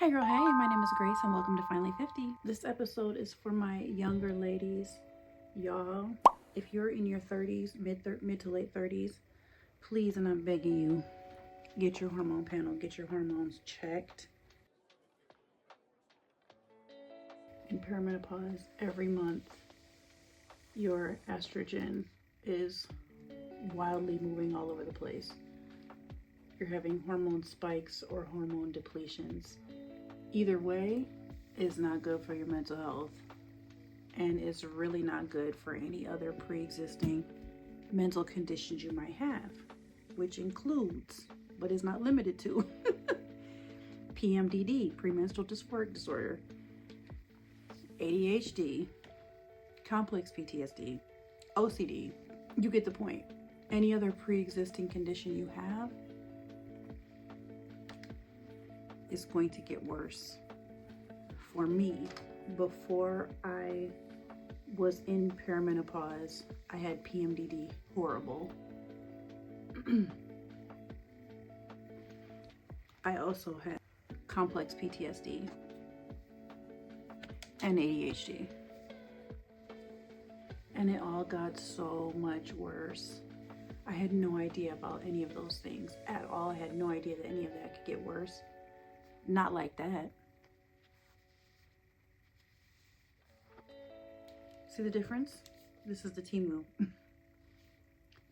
Hey girl, hey, my name is Grace and welcome to Finally 50. This episode is for my younger ladies. Y'all, if you're in your 30s, mid to late 30s, please, and I'm begging you, get your hormone panel, get your hormones checked. In perimenopause, every month, your estrogen is wildly moving all over the place. You're having hormone spikes or hormone depletions. Either way is not good for your mental health, and it's really not good for any other pre-existing mental conditions you might have, which includes, but is not limited to, PMDD, premenstrual dysphoric disorder, ADHD, complex PTSD, OCD. You get the point. Any other pre-existing condition you have is going to get worse. For me, before I was in perimenopause, I had PMDD, horrible. I also had complex PTSD and ADHD. And it all got so much worse. I had no idea about any of those things at all. I had no idea that any of that could get worse. Not like that. See the difference? This is the Timu.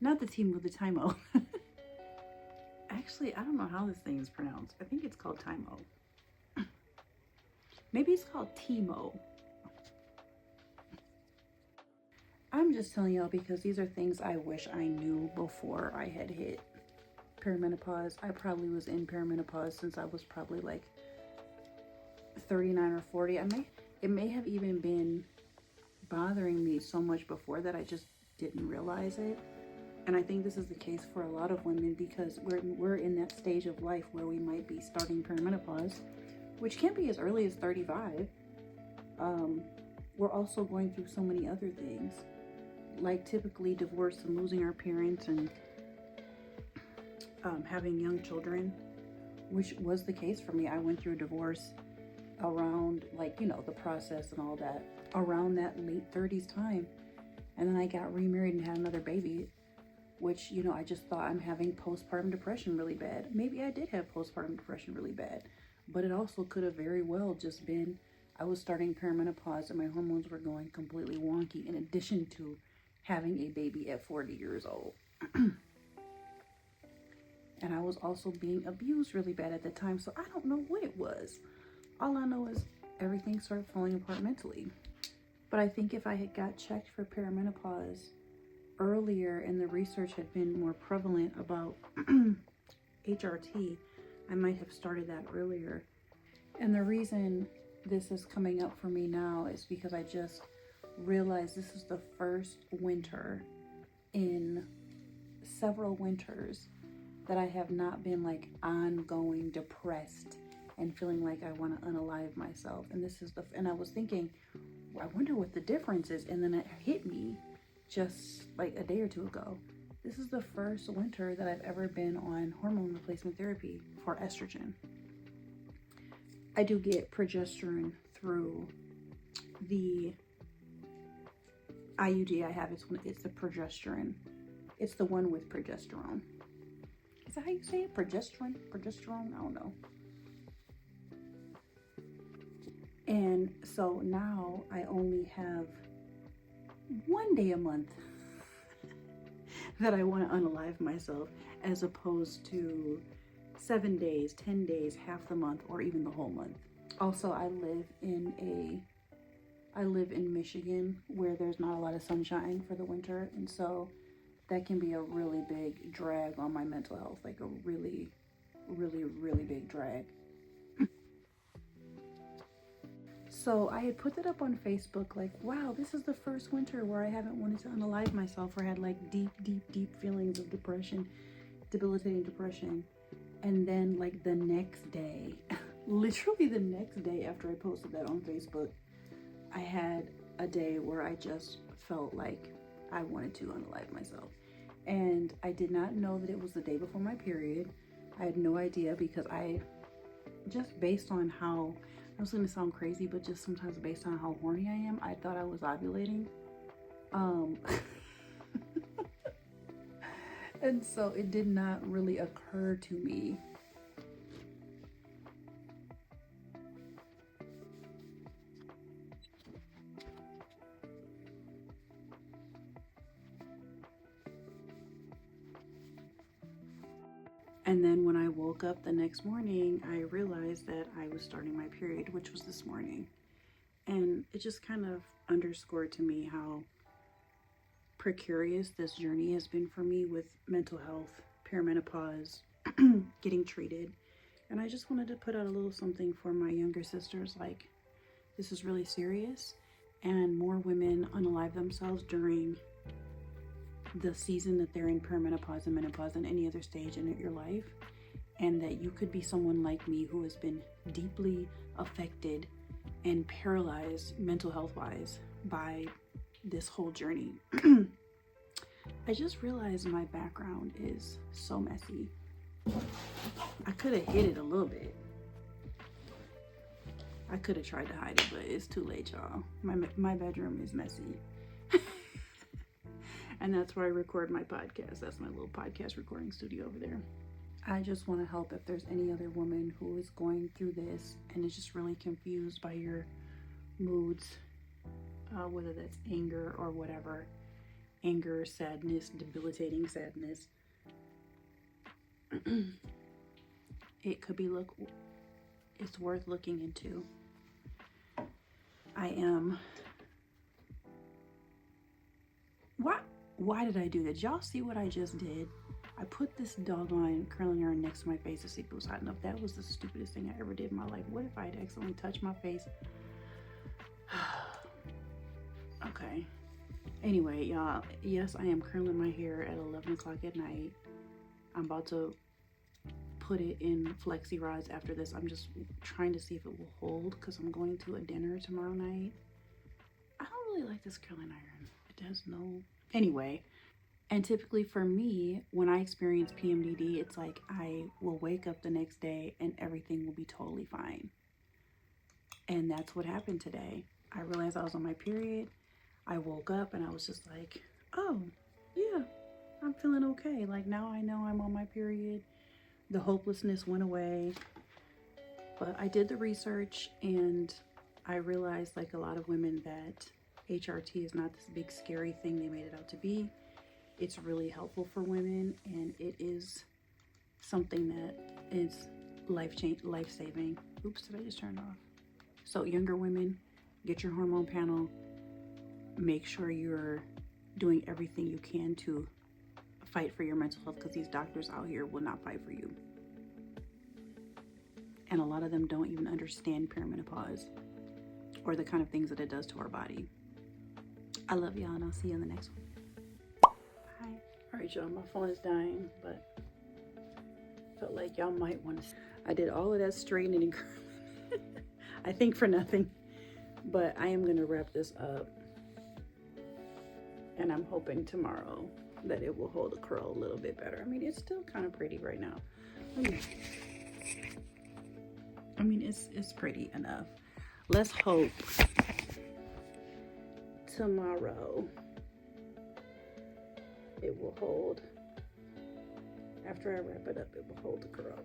Not the Timu, the Timo. Actually, I don't know how this thing is pronounced. I think it's called Timo. Maybe it's called Timo. I'm just telling y'all because these are things I wish I knew before I had hit perimenopause. I probably was in perimenopause since I was probably like 39 or 40. It may have even been bothering me so much before that I just didn't realize it. And I think this is the case for a lot of women because we're in that stage of life where we might be starting perimenopause, which can be as early as 35. We're also going through so many other things, like typically divorce and losing our parents and having young children, which was the case for me. I went through a divorce around, like, you know, the process and all that, around that late 30s time. And then I got remarried and had another baby, which, you know, I just thought I'm having postpartum depression really bad. Maybe I did have postpartum depression really bad, but it also could have very well just been I was starting perimenopause and my hormones were going completely wonky, in addition to having a baby at 40 years old. And I was also being abused really bad at the time, so I don't know what it was. All I know is everything started falling apart mentally. But I think if I had got checked for perimenopause earlier and the research had been more prevalent about HRT, I might have started that earlier. And the reason this is coming up for me now is because I just realized this is the first winter in several winters that I have not been like ongoing depressed and feeling like I want to unalive myself. And this is and I was thinking, I wonder what the difference is. And then it hit me just like a day or two ago. This is the first winter that I've ever been on hormone replacement therapy for estrogen. I do get progesterone through the IUD I have. It's the progesterone. It's the one with progesterone. Is that how you say it? Progesterone? Progesterone? I don't know. And so now I only have one day a month that I want to unalive myself, as opposed to 7 days, 10 days, half the month, or even the whole month. Also, I live in Michigan, where there's not a lot of sunshine for the winter, and so that can be a really big drag on my mental health, like a really, really, really big drag. So I had put that up on Facebook, like, wow, this is the first winter where I haven't wanted to unalive myself or had like deep, deep, deep feelings of depression, debilitating depression. And then like the next day, literally the next day after I posted that on Facebook, I had a day where I just felt like I wanted to unalive myself. And I did not know that it was the day before my period. I had no idea because I just based on how, I was going to sound crazy, but just sometimes based on how horny I am, I thought I was ovulating. And so it did not really occur to me. And then when I woke up the next morning, I realized that I was starting my period, which was this morning. And it just kind of underscored to me how precarious this journey has been for me with mental health, perimenopause, getting treated. And I just wanted to put out a little something for my younger sisters, like, this is really serious, and more women unalive themselves during the season that they're in perimenopause and menopause and any other stage in your life, and that you could be someone like me who has been deeply affected and paralyzed mental health wise by this whole journey. I just realized my background is so messy. I could have hid it a little bit. I could have tried to hide it, but it's too late, y'all. My bedroom is messy. And that's where I record my podcast. That's my little podcast recording studio over there. I just want to help if there's any other woman who is going through this and is just really confused by your moods, whether that's anger or whatever. Anger, sadness, debilitating sadness. It could be it's worth looking into. Why did I do that? Y'all see what I just did? I put this doggone curling iron next to my face to see if it was hot enough. That was the stupidest thing I ever did in my life. What if I had accidentally touched my face? Okay. Anyway, y'all, yes, I am curling my hair at 11 o'clock at night. I'm about to put it in flexi rods after this. I'm just trying to see if it will hold because I'm going to a dinner tomorrow night. I don't really like this curling iron. It does no... Anyway, and typically for me, when I experience PMDD, it's like I will wake up the next day and everything will be totally fine. And that's what happened today. I realized I was on my period. I woke up and I was just like, oh, yeah, I'm feeling okay. Like, now I know I'm on my period. The hopelessness went away. But I did the research and I realized, like a lot of women, that HRT is not this big scary thing they made it out to be. It's really helpful for women, and it is something that is life-saving. Oops, did I just turn it off? So younger women, get your hormone panel. Make sure you're doing everything you can to fight for your mental health, because these doctors out here will not fight for you. And a lot of them don't even understand perimenopause or the kind of things that it does to our body. I love y'all, and I'll see you in the next one. Bye. All right, y'all, my phone is dying, but felt like y'all might want to. I did all of that straightening and curling. I think for nothing, but I am going to wrap this up, and I'm hoping tomorrow that it will hold a curl a little bit better. I mean, it's still kind of pretty right now. I mean, it's pretty enough. Let's hope tomorrow it will hold. After I wrap it up, it will hold the curl.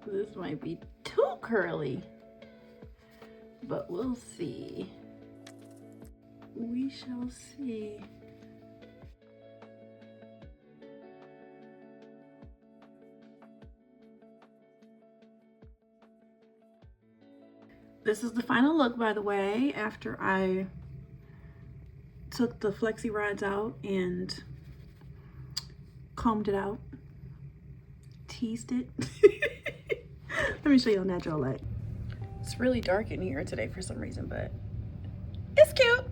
This might be too curly. but we'll see. We shall see. This is the final look, by the way, after I took the flexi rods out and combed it out, teased it. Let me show you a natural light. It's really dark in here today for some reason, but it's cute.